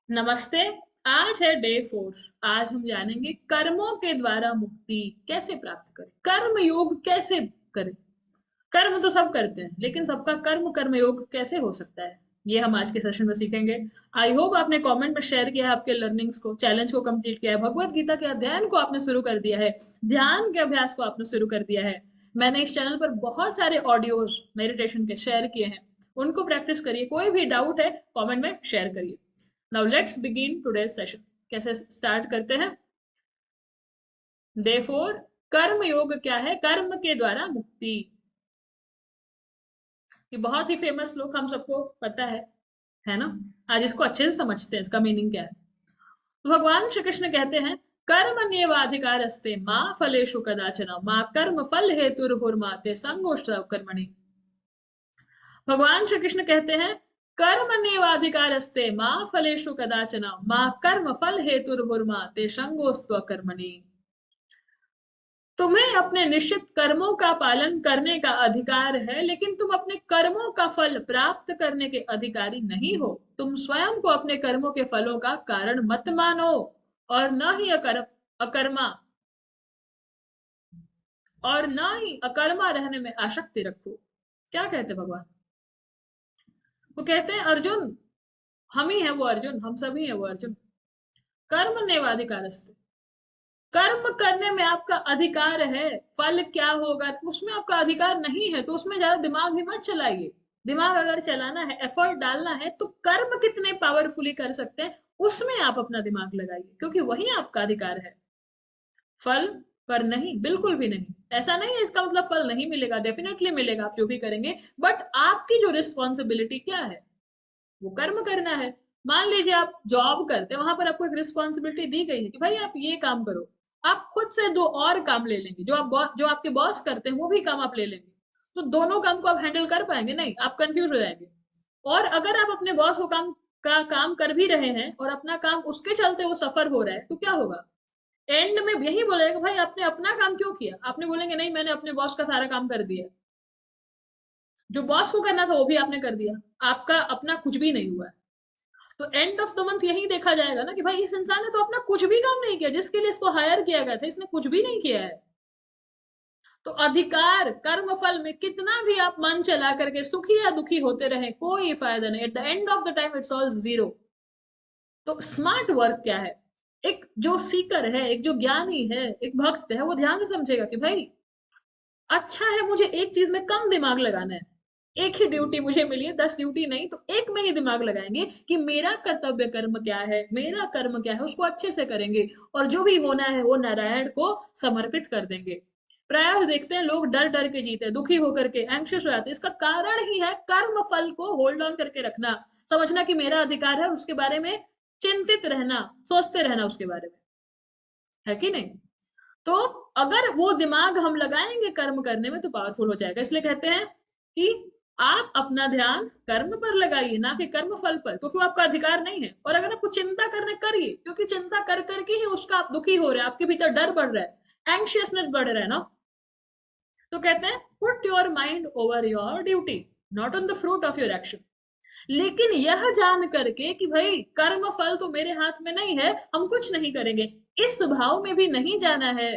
नमस्ते। आज है डे 4। आज हम जानेंगे कर्मों के द्वारा मुक्ति कैसे प्राप्त करें, कर्म योग कैसे करें। कर्म तो सब करते हैं, लेकिन सबका कर्म कर्म योग कैसे हो सकता है, ये हम आज के सेशन में सीखेंगे। आई होप आपने कमेंट में शेयर किया है आपके लर्निंग्स को, चैलेंज को कंप्लीट किया है, भगवत गीता के अध्ययन को आपने शुरू कर दिया है, ध्यान के अभ्यास को आपने शुरू कर दिया है। मैंने इस चैनल पर बहुत सारे ऑडियोज मेडिटेशन के शेयर किए हैं, उनको प्रैक्टिस करिए। कोई भी डाउट है कमेंट में शेयर करिए। Now let's begin today session. कैसे स्टार्ट करते हैं? डे 4। कर्म योग क्या है, कर्म के द्वारा मुक्ति। ये बहुत ही फेमस श्लोक, हम सबको पता है ना। आज इसको अच्छे से समझते हैं, इसका मीनिंग क्या है। तो भगवान श्री कृष्ण कहते हैं, कर्मण्येवाधिकारस्ते माँ फलेषु कदाचन माँ कर्म फल हेतुर्भुर्माते संगोष्ठ कर्मणि। भगवान श्री कृष्ण कहते हैं, कर्मण्येवाधिकारस्ते माँ फलेषु कदाचन माँ कर्म फल हेतुर्भुर्माते संगोस्त्व कर्मणि। तुम्हें अपने निश्चित कर्मों का पालन करने का अधिकार है, लेकिन तुम अपने कर्मों का फल प्राप्त करने के अधिकारी नहीं हो। तुम स्वयं को अपने कर्मों के फलों का कारण मत मानो, और न ही अकर्मा और न ही अकर्मा रहने में आसक्ति रखो। क्या कहते भगवान? वो कहते हैं, अर्जुन, हम ही है वो अर्जुन, हम सभी है वो अर्जुन। कर्म नेवाधिकारस्ते, कर्म करने में आपका अधिकार है। फल क्या होगा उसमें आपका अधिकार नहीं है, तो उसमें ज्यादा दिमाग ही मत चलाइए। दिमाग अगर चलाना है, एफर्ट डालना है, तो कर्म कितने पावरफुली कर सकते हैं उसमें आप अपना दिमाग लगाइए, क्योंकि वही आपका अधिकार है। फल पर नहीं, बिल्कुल भी नहीं। ऐसा नहीं है इसका मतलब फल नहीं मिलेगा, डेफिनेटली मिलेगा आप जो भी करेंगे। बट आपकी जो रिस्पॉन्सिबिलिटी क्या है, वो कर्म करना है। मान लीजिए आप जॉब करते हैं, वहां पर आपको एक रिस्पॉन्सिबिलिटी दी गई है कि भाई आप ये काम करो। आप खुद से दो और काम ले लेंगे, जो आपके बॉस करते हैं वो भी काम आप ले लेंगे। तो दोनों काम को आप हैंडल कर पाएंगे? नहीं, आप कंफ्यूज हो जाएंगे। और अगर आप अपने बॉस को काम कर भी रहे हैं और अपना काम उसके चलते वो सफर हो रहा है, तो क्या होगा? एंड में यही बोलेगा, भाई आपने अपना काम क्यों किया? आपने बोलेंगे नहीं, मैंने अपने बॉस का सारा काम कर दिया। जो बॉस को करना था वो भी आपने कर दिया, आपका अपना कुछ भी नहीं हुआ। तो एंड ऑफ द मंथ यही देखा जाएगा ना कि भाई इस इंसान ने तो अपना कुछ भी काम नहीं किया, जिसके लिए इसको हायर किया गया था इसने कुछ भी नहीं किया है। तो अधिकार कर्म फल में कितना भी आप मन चला करके सुखी या दुखी होते रहे, कोई फायदा नहीं। At the end of the time it's all zero. तो स्मार्ट वर्क क्या है? एक जो सीकर है, एक जो ज्ञानी है, एक भक्त है, वो ध्यान से समझेगा कि भाई अच्छा है, मुझे एक चीज में कम दिमाग लगाना है। एक ही ड्यूटी मुझे मिली है, 10 ड्यूटी नहीं, तो एक में ही दिमाग लगाएंगे कि मेरा कर्तव्य कर्म क्या है, मेरा कर्म क्या है, उसको अच्छे से करेंगे। और जो भी होना है वो नारायण को समर्पित कर देंगे। प्रायः देखते हैं लोग डर डर के जीते हैं, दुखी होकर के एंग्शियस हो जाते हैं। इसका कारण ही है कर्म फल को होल्ड ऑन करके रखना, समझना कि मेरा अधिकार है, उसके बारे में चिंतित रहना, सोचते रहना उसके बारे में, है कि नहीं। तो अगर वो दिमाग हम लगाएंगे कर्म करने में, तो पावरफुल हो जाएगा। इसलिए कहते हैं कि आप अपना ध्यान कर्म पर लगाइए, ना कि कर्म फल पर, क्योंकि वो आपका अधिकार नहीं है। और अगर आपको चिंता करने, करिए, क्योंकि चिंता कर करके ही उसका आप दुखी हो रहे हैं, आपके भीतर डर बढ़ रहा है, एंग्शियसनेस बढ़ रहा है ना। तो कहते हैं, put your mind over your duty, not on the fruit of your action. लेकिन यह जान करके कि भाई कर्म फल तो मेरे हाथ में नहीं है, हम कुछ नहीं करेंगे, इस भाव में भी नहीं जाना है।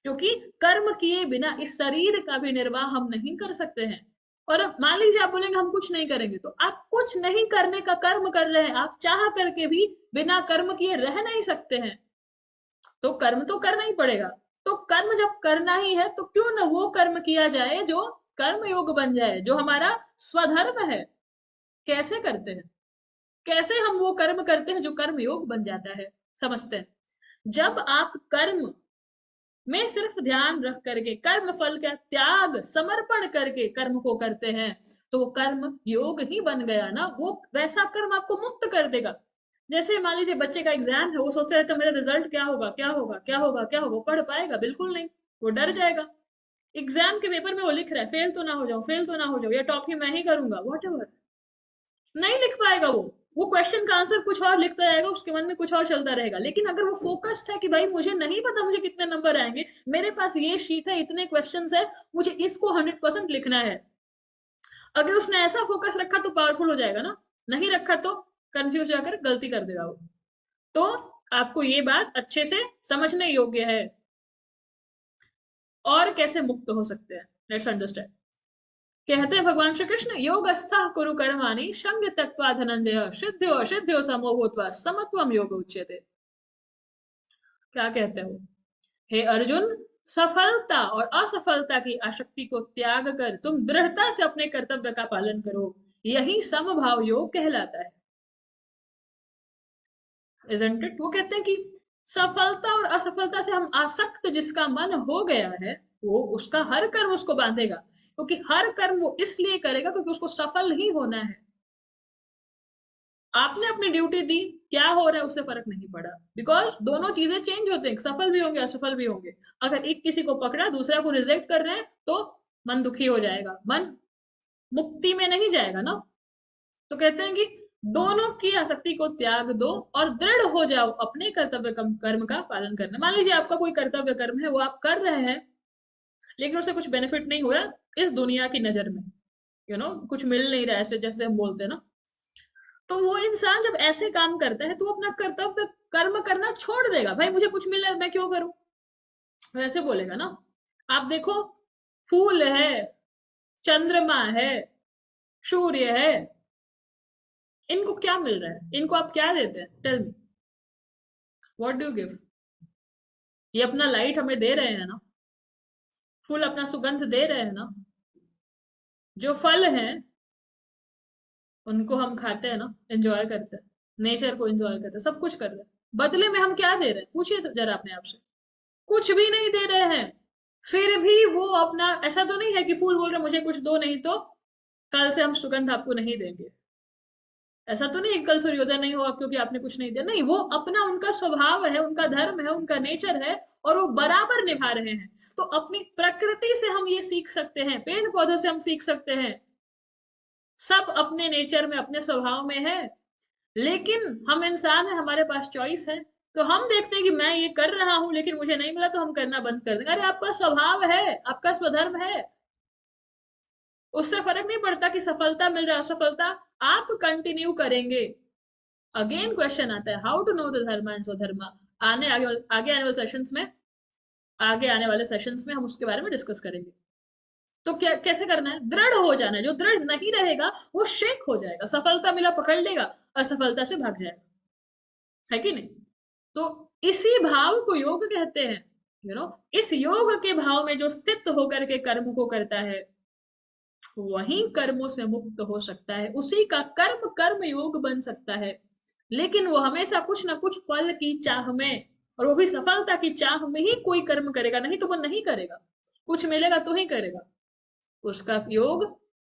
क्योंकि कर्म किए बिना इस शरीर का भी निर्वाह हम नहीं कर सकते हैं। और मान लीजिए आप बोलेंगे हम कुछ नहीं करेंगे, तो आप कुछ नहीं करने का कर्म कर रहे हैं। आप चाह करके भी बिना कर्म किए रह नहीं सकते हैं, तो कर्म तो करना ही पड़ेगा। तो कर्म जब करना ही है, तो क्यों न वो कर्म किया जाए जो कर्म योग बन जाए, जो हमारा स्वधर्म है। कैसे करते हैं? कैसे हम वो कर्म करते हैं जो कर्म योग बन जाता है? समझते हैं। जब आप कर्म में सिर्फ ध्यान रख करके, कर्म फल का त्याग समर्पण करके कर्म को करते हैं, तो वो कर्म योग ही बन गया ना। वो वैसा कर्म आपको मुक्त कर देगा। जैसे मान लीजिए बच्चे का एग्जाम है, वो सोचते रहता है मेरा रिजल्ट क्या होगा, क्या होगा, क्या होगा, क्या होगा। पढ़ पाएगा? बिल्कुल नहीं, वो डर जाएगा। एग्जाम के पेपर में वो लिख रहा है, फेल तो ना हो जाऊं, फेल तो ना हो जाऊं, या टॉप ही मैं ही करूंगा, वॉट एवर। नहीं लिख पाएगा वो क्वेश्चन का आंसर कुछ और लिखता जाएगा, उसके मन में कुछ और चलता रहेगा। लेकिन अगर वो फोकस्ड है कि भाई मुझे नहीं पता मुझे कितने नंबर आएंगे, मेरे पास ये शीट है, इतने क्वेश्चंस है, मुझे इसको 100% लिखना है। अगर उसने ऐसा फोकस रखा तो पावरफुल हो जाएगा ना। नहीं रखा तो कंफ्यूज जाकर गलती कर देगा वो। तो आपको ये बात अच्छे से समझने योग्य है। और कैसे मुक्त हो सकते हैं, लेट्स अंडरस्टैंड। कहते हैं भगवान श्री कृष्ण, योगस्था कुरु कर्माणि संग त्यक्त्वा धनंजय सिद्ध्यो असिद्ध्यो समो भूत्वा समत्वम योग उच्यते। क्या कहते हो? हे अर्जुन, सफलता और असफलता की आसक्ति को त्याग कर तुम दृढ़ता से अपने कर्तव्य का पालन करो, यही समभाव योग कहलाता है। Isn't it? वो कहते हैं कि सफलता और असफलता से हम आसक्त जिसका मन हो गया है, वो उसका हर कर्म उसको बांधेगा, क्योंकि हर कर्म वो इसलिए करेगा क्योंकि उसको सफल ही होना है। आपने अपनी ड्यूटी दी, क्या हो रहा है उससे फर्क नहीं पड़ा, बिकॉज दोनों चीजें चेंज होते हैं, सफल भी होंगे असफल भी होंगे। अगर एक किसी को पकड़ा दूसरा को रिजेक्ट कर रहे हैं तो मन दुखी हो जाएगा, मन मुक्ति में नहीं जाएगा ना। तो कहते हैं कि दोनों की आसक्ति को त्याग दो और दृढ़ हो जाओ अपने कर्तव्य कर्म का पालन करना। मान लीजिए आपका कोई कर्तव्य कर्म है, वो आप कर रहे हैं, लेकिन उससे कुछ बेनिफिट नहीं हो रहा इस दुनिया की नजर में, कुछ मिल नहीं रहा है, ऐसे जैसे हम बोलते हैं ना। तो वो इंसान जब ऐसे काम करता है तो अपना कर्तव्य कर्म करना छोड़ देगा। भाई मुझे कुछ मिल रहा है, मैं क्यों करूं, वैसे बोलेगा ना। आप देखो, फूल है, चंद्रमा है, सूर्य है, इनको क्या मिल रहा है, इनको आप क्या देते हैं, tell me, what do you give? ये अपना लाइट हमें दे रहे हैं ना, फूल अपना सुगंध दे रहे हैं ना। जो फल हैं उनको हम खाते हैं ना, एंजॉय करते हैं, नेचर को एंजॉय करते हैं, सब कुछ कर रहे हैं। बदले में हम क्या दे रहे हैं, पूछिए जरा अपने आप से। कुछ भी नहीं दे रहे हैं। फिर भी वो अपना, ऐसा तो नहीं है कि फूल बोल रहे मुझे कुछ दो नहीं तो कल से हम सुगंध आपको नहीं देंगे। ऐसा तो नहीं है कल सूर्योदय नहीं होगा क्योंकि आपने कुछ नहीं दिया, नहीं, वो अपना उनका स्वभाव है, उनका धर्म है, उनका नेचर है, और वो बराबर निभा रहे हैं। तो अपनी प्रकृति से हम ये सीख सकते हैं, पेड़ पौधों से हम सीख सकते हैं, सब अपने नेचर में अपने स्वभाव में है। लेकिन हम इंसान है, हमारे पास चॉइस है। तो हम देखते हैं कि मैं ये कर रहा हूं लेकिन मुझे नहीं मिला तो हम करना बंद कर देंगे। अरे आपका स्वभाव है, आपका स्वधर्म है, उससे फर्क नहीं पड़ता कि सफलता मिल रहा है असफलता, आप कंटिन्यू करेंगे। अगेन क्वेश्चन आता है, हाउ टू नो द धर्म एंड स्वधर्म। आगे आने वाले सेशंस में, हम उसके बारे में डिस्कस करेंगे। तो क्या कैसे करना है, दृढ़ हो जाना है। जो दृढ़ नहीं रहेगा वो शेक हो जाएगा, सफलता मिला पकड़ लेगा, असफलता से भाग जाएगा, है कि नहीं? तो इसी भाव को योग कहते हैं। इस योग के भाव में जो स्थित होकर के कर्म को करता है वही कर्मों से मुक्त हो सकता है, उसी का कर्म कर्म योग बन सकता है। लेकिन वो हमेशा कुछ ना कुछ फल की चाह में, और वो भी सफलता की चाह में ही कोई कर्म करेगा, नहीं तो वो नहीं करेगा। कुछ मिलेगा तो ही करेगा। उसका योग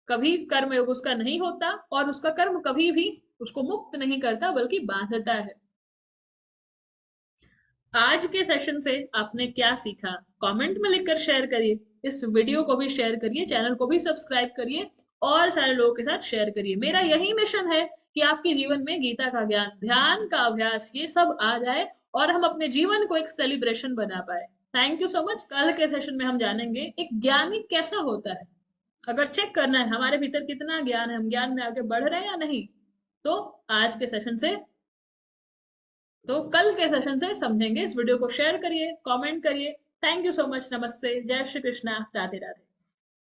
कभी कर्म योग उसका नहीं होता, और उसका कर्म कभी भी उसको मुक्त नहीं करता बल्कि बांधता है। आज के सेशन से आपने क्या सीखा, कमेंट में लिखकर शेयर करिए। इस वीडियो को भी शेयर करिए, चैनल को भी सब्सक्राइब करिए, और सारे लोगों के साथ शेयर करिए। मेरा यही मिशन है कि आपके जीवन में गीता का ज्ञान, ध्यान का अभ्यास, ये सब आ जाए और हम अपने जीवन को एक सेलिब्रेशन बना पाए। Thank you so much. कल के सेशन में हम जानेंगे एक ज्ञानी कैसा होता है। अगर चेक करना है हमारे भीतर कितना ज्ञान है, हम ज्ञान में आगे बढ़ रहे हैं या नहीं, तो आज के सेशन से, तो कल के सेशन से समझेंगे। इस वीडियो को शेयर करिए, कमेंट करिए। Thank you so much. नमस्ते, जय श्री कृष्णा, राधे राधे।